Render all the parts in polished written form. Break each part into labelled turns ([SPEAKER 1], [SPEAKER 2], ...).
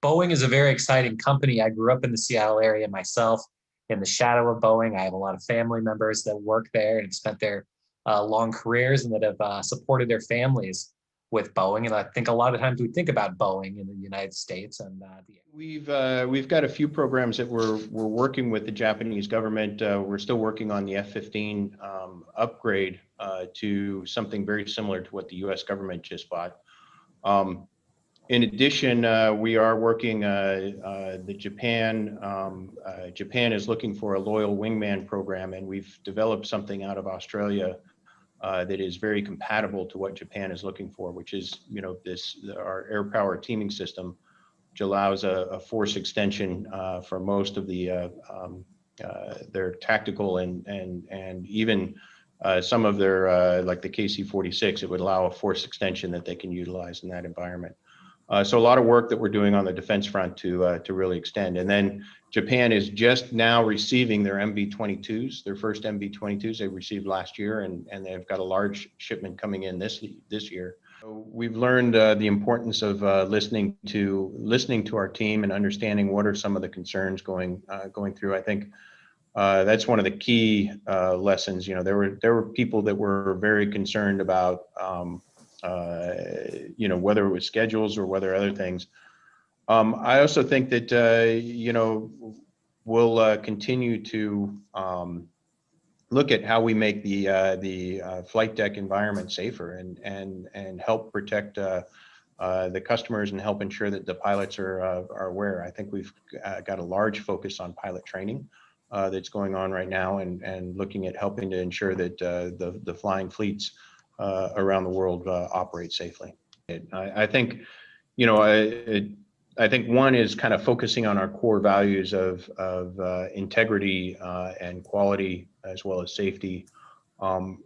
[SPEAKER 1] Boeing is a very exciting company. I grew up in the Seattle area myself, in the shadow of Boeing. I have a lot of family members that work there and spent their long careers and that have supported their families with Boeing. And I think a lot of times we think about Boeing in the United States. And
[SPEAKER 2] we've got a few programs that we're working with the Japanese government. We're still working on the F-15 upgrade to something very similar to what the U.S. government just bought. In addition, we are working Japan is looking for a loyal wingman program, and we've developed something out of Australia that is very compatible to what Japan is looking for, which is, our air power teaming system, which allows a force extension for most of their tactical and even some of their, like the KC-46, it would allow a force extension that they can utilize in that environment. So a lot of work that we're doing on the defense front to really extend. And then Japan is just now receiving their MV-22s, their first MV-22s they received last year, and they've got a large shipment coming in this year. So we've learned the importance of listening to our team and understanding what are some of the concerns going through. I think that's one of the key lessons. There were people that were very concerned about whether it was schedules or whether other things. I also think that we'll continue to look at how we make the flight deck environment safer and help protect the customers and help ensure that the pilots are aware. I think we've got a large focus on pilot training that's going on right now, and looking at helping to ensure that the flying fleets around the world operate safely. I think, I think one is kind of focusing on our core values of integrity and quality, as well as safety.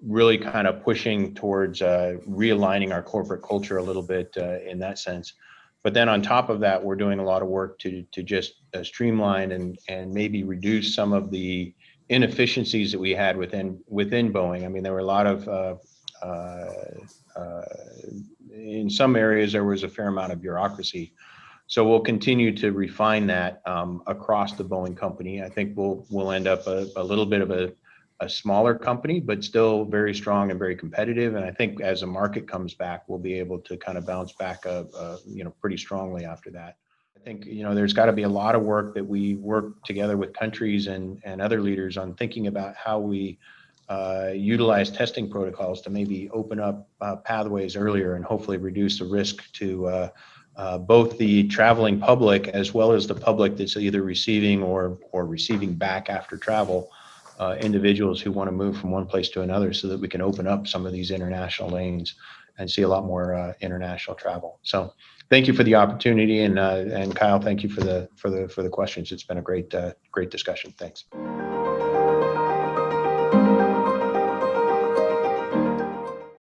[SPEAKER 2] Really kind of pushing towards realigning our corporate culture a little bit in that sense. But then on top of that, we're doing a lot of work to just streamline and maybe reduce some of the inefficiencies that we had within Boeing. I mean, there were a lot of in some areas there was a fair amount of bureaucracy. So we'll continue to refine that across the Boeing company. I think we'll end up a little bit of a smaller company, but still very strong and very competitive. And I think as the market comes back, we'll be able to kind of bounce back pretty strongly after that. I think there's got to be a lot of work that we work together with countries and other leaders on thinking about how we utilize testing protocols to maybe open up pathways earlier and hopefully reduce the risk to both the traveling public as well as the public that's either receiving or receiving back after travel, individuals who want to move from one place to another, so that we can open up some of these international lanes and see a lot more international travel. So thank you for the opportunity, and Kyle, thank you for the questions. It's been a great discussion. Thanks.